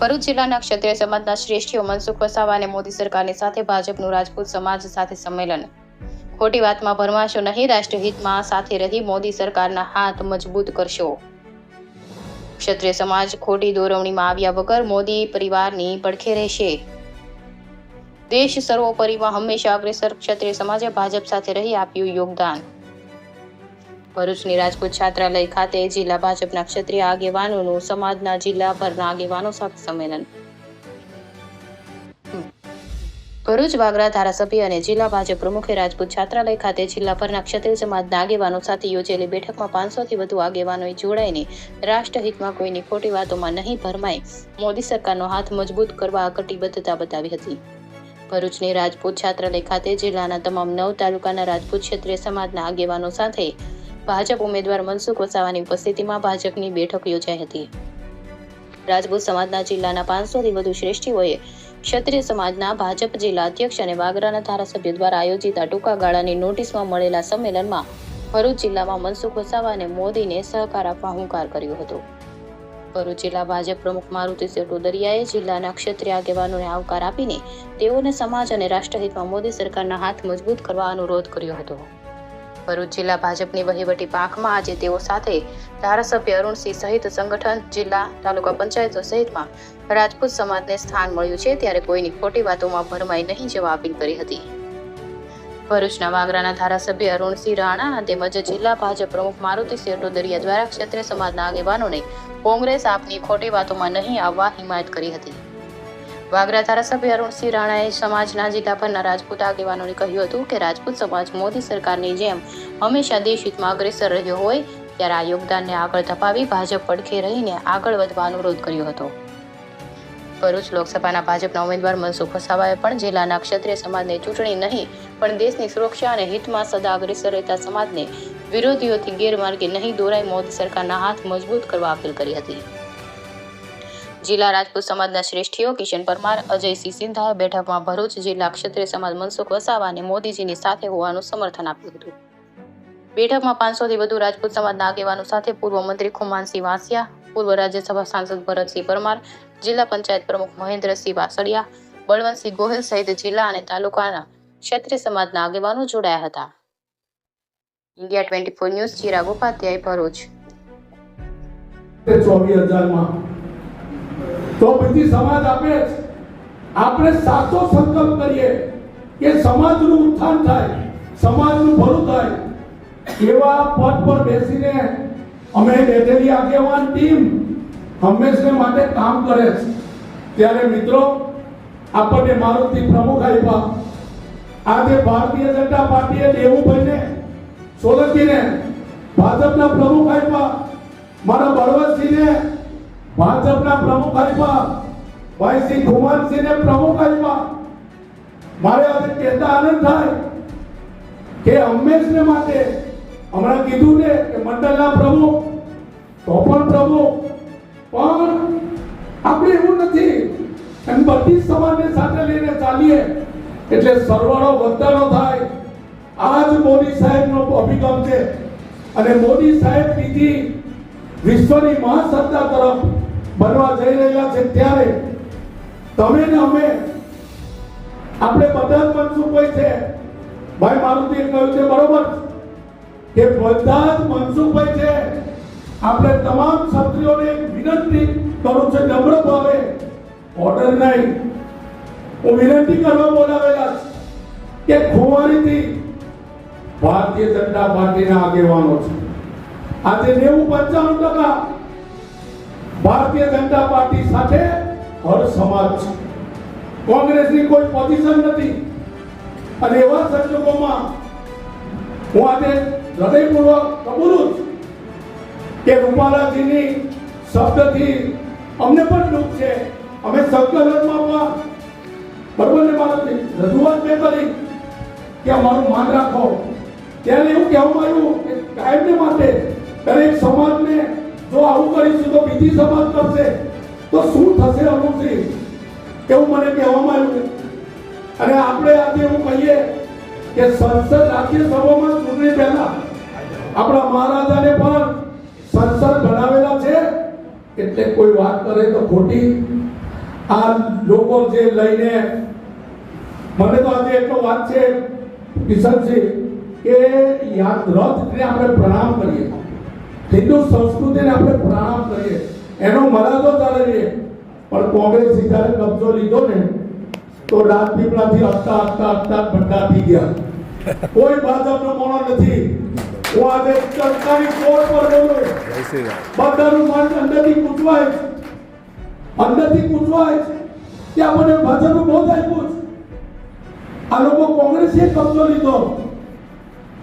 ભરૂચ જિલ્લાના ક્ષત્રિય સમાજના શ્રેષ્ઠીઓ મનસુખ વસાવા અને મોદી સરકારની સાથે ભાજપનું રાજપૂત સમાજ સાથે સંમેલન. ખોટી વાતમાં ભરમાશો નહીં, રાષ્ટ્રહિતમાં સાથે રહી મોદી સરકારના હાથ મજબૂત કરશો. ક્ષત્રિય સમાજ ખોટી દોરવણીમાં આવ્યા વગર મોદી પરિવારની પડખે રહેશે. દેશ સર્વોપરીમાં હંમેશા અગ્રેસર ક્ષત્રિય સમાજે ભાજપ સાથે રહી આપ્યું યોગદાન. ભરૂચની રાજપૂત છાત્રાલય ખાતે જિલ્લા ભાજપના ક્ષત્રિય આગેવાનોનું સમાજના જિલ્લાભરના આગેવાનો સાથે સંમેલન. ભરૂચ વાગરા ધારાસભ્ય અને જિલ્લા ભાજપ પ્રમુખે રાજપૂત છાત્રાલય ખાતે જિલ્લાભરના ક્ષત્રિય સમાજના આગેવાનો સાથે યોજેલી બેઠકમાં 500 થી વધુ આગેવાનોએ જોડાઈને રાષ્ટ્રહિતમાં કોઈની ખોટી વાતોમાં નહીં ભરમાય મોદી સરકારનો હાથ મજબૂત કરવા કટિબદ્ધતા બતાવી હતી. ભરૂચની રાજપૂત છાત્રાલય ખાતે જિલ્લાના તમામ 9 તાલુકાના રાજપૂત ક્ષત્રિય સમાજના આગેવાનો સાથે ભાજપ ઉમેદવાર મનસુખ વસાવાની ઉપસ્થિતિમાં ભાજપની બેઠક યોજાઈ હતી. રાજપૂત સમાજના જિલ્લાના 500 થી વધુ શ્રેષ્ઠીઓએ ક્ષત્રિય સમાજના ભાજપ જિલ્લા અધ્યક્ષ અને વાગરાના ધારાસભ્ય દ્વારા આયોજિત આ ટૂંકા ગાળાની નોટિસમાં મળેલા સંમેલનમાં ભરૂચ જિલ્લામાં મનસુખ વસાવા અને મોદીને સહકાર આપવા હુંકાર કર્યો હતો. ભરૂચ જિલ્લા ભાજપ પ્રમુખ મારુતિ સેટોદરિયાએ જિલ્લાના ક્ષત્રિય આગેવાનોને આવકાર આપીને તેઓને સમાજ અને રાષ્ટ્રહિતમાં મોદી સરકારના હાથ મજબૂત કરવા અનુરોધ કર્યો હતો. ભરૂચ જિલ્લા ભાજપની વહીવટી પાંખમાં આજે તેઓ સાથે ધારાસભ્ય અરુણસિંહ સહિત સંગઠન, જિલ્લા, તાલુકા પંચાયતો સહિતમાં રાજપૂત સમાજને સ્થાન મળ્યું છે, ત્યારે કોઈની ખોટી વાતોમાં ભરમાઈ નહીં જવા અપીલ કરી હતી. ભરૂચના વાગરાના ધારાસભ્ય અરુણસિંહ રાણા તેમજ જિલ્લા ભાજપ પ્રમુખ મારુતિ સેટોદરિયા દ્વારા ક્ષત્રિય સમાજના આગેવાનોને કોંગ્રેસ આપની ખોટી વાતોમાં નહીં આવવા હિમાયત કરી હતી. વાગરા ધારાસભ્ય અરુણસિંહ રાણાએ સમાજના જિલ્લાભરના રાજપૂત આગેવાનોને કહ્યું હતું કે રાજપૂત સમાજ મોદી સરકારની જેમ હંમેશા દેશહિતમાં અગ્રેસર રહ્યો હોય, ત્યારે આ યોગદાનને આગળ ધપાવી ભાજપ પડખે રહીને આગળ વધવા અનુરોધ કર્યો હતો. ભરૂચ લોકસભાના ભાજપના ઉમેદવાર મનસુખ વસાવાએ પણ જિલ્લાના ક્ષત્રિય સમાજને ચૂંટણી નહીં પણ દેશની સુરક્ષા અને હિતમાં સદા અગ્રેસર રહેતા સમાજને વિરોધીઓથી ગેરમાર્ગે નહીં દોરાઈ મોદી સરકારના હાથ મજબૂત કરવા અપીલ કરી હતી. જિલ્લા રાજપૂત સમાજના શ્રેષ્ઠીઓ કિશન પરમાર, અજયસિંહ સિંધાએ બેઠકમાં ભરૂચ જિલ્લા ક્ષત્રિય સમાજ મનસુખ વસાવા અને મોદીજીની સાથે હોવાનું સમર્થન આપ્યું હતું. બેઠકમાં 500 થી વધુ રાજપૂત સમાજના આગેવાનો સાથે પૂર્વ મંત્રી ખુમાનસિંહ વાસિયા, પૂર્વ રાજ્યસભા સાંસદ ભરતસિંહ પરમાર, જિલ્લા પંચાયત પ્રમુખ મહેન્દ્રસિંહ વાસળિયા, બળવંતસિંહ ગોહિલ સહિત જિલ્લા અને તાલુકાના ક્ષત્રિય સમાજના આગેવાનો જોડાયા હતા. India 24 news Chirag Upadhyay, Bharuch. 24,000 તો બધી સમાજ આપણે સાચો સંકલ્પ કરીએ કે સમાજનું ઉત્થાન થાય, સમાજનું ભલું થાય, એવા પદ પર બેસીને અમે બેઠેલી આગેવાન ટીમ હંમેશા માટે કામ કરે છે. ત્યારે મિત્રો, આપણને મારુતિ પ્રમુખ આપ્યા, આજે ભારતીય જનતા પાર્ટીએ દેવુભાઈને સોલંકીને ભાજપના પ્રમુખ આપ્યા, મારા બળવંતસિંહને ભાજપના પ્રમુખ આપ્યા, ભાઈસિંહ ખુમાનસિંહને પ્રમુખ આપ્યા. મારે આજે કહેતા આનંદ થાય કે હંમેશને માટે હમણાં કીધું ને કે મંડળના પ્રમુખ તો પણ પ્રમુખ, પણ આપણે એવું નથી એમ બધી સમાજને સાથે લઈને ચાલીએ એટલે સરવાળો વધારો થાય. આ જ મોદી સાહેબનો અભિગમ છે અને મોદી સાહેબ બીજી વિશ્વની મહાસત્તા તરફ બનવા જઈ રહ્યા છે. ત્યારે તમે ને અમે આપણે બધા જ મનસુખભાઈ છે. ભાઈ મારુતિએ કહ્યું છે બરોબર કે બધા જ મનસુખભાઈ છે. આપણે તમામ ક્ષત્રિયોને વિનંતી કરું છું, નમ્ર ભાવે, ઓર્ડર નહીં, હું વિનંતી કરવા બોલાવેલા કે ખુવારીથી ભારતીય જનતા પાર્ટીના આગેવાનો છે. આજે 90-95% ભારતીય જનતા પાર્ટી સાથે હર સમાજ છે. કોંગ્રેસની કોઈ પોઝિશન નથી અને એવા સંજોગોમાં હું આજે હૃદયપૂર્વક કબૂલું છું કે રૂપાલાજીની શબ્દથી અમને પણ દુઃખ છે. અમે સંકલનમાં બરોબર ને મારી રજૂઆત મેં કરી કે અમારું માન રાખો. ત્યારે એવું કહેવામાં આવ્યું કે કાયમને માટે દરેક સમાજને જો આવું કરીશું તો બીજી સમાજ કરશે તો શું થશે અનુશ્રી, એવું મને કહેવામાં આવ્યું. અને આપણે આજે એવું કહીએ કે સંસદ રાજ્યસભામાં ચૂંટણી પહેલા આપણા મહારાજાને પણ સંસદ બનાવેલા છે, એટલે કોઈ વાત કરે તો ખોટી આ લોકો જે લઈને મને તો આજે એટલો વાત છે કિશનસિંહ કે રથને આપણે પ્રણામ કરીએ, હિન્દુ સંસ્કૃતિને આપણે પ્રણામ કરીએ, એનો મરાદો ચાલે છે. પણ કોંગ્રેસ જ્યારે કબજો લીધો ને તો રાજપીપળાથી હપ્તા બંધા થઈ ગયા. કોઈ ભાજપનો મોણો નથી. હું આજે સરકારી કોર્ટ પર બોલું, બધાનું મન અંદરથી કૂચવાય છે, અંદરથી કૂચવાય છે કે આપણે ભાજપનું બહુ આપ્યું છે. આ લોકો કોંગ્રેસે કબજો લીધો.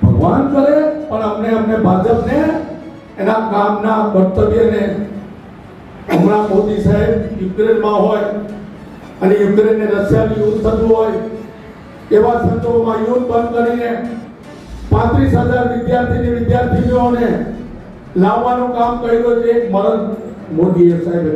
ભગવાન કરે પણ અમને ભાજપને એના કામના કર્તવ્યને હમણાં મોદી સાહેબ યુક્રેનમાં હોય અને યુક્રેનને રશિયાનું યુદ્ધ થતું હોય એવા સંજોગોમાં યુદ્ધ બંધ કરીને 35,000 વિદ્યાર્થીઓને લાવવાનું કામ કર્યું છે. એક મરણ મોદીએ સાહેબે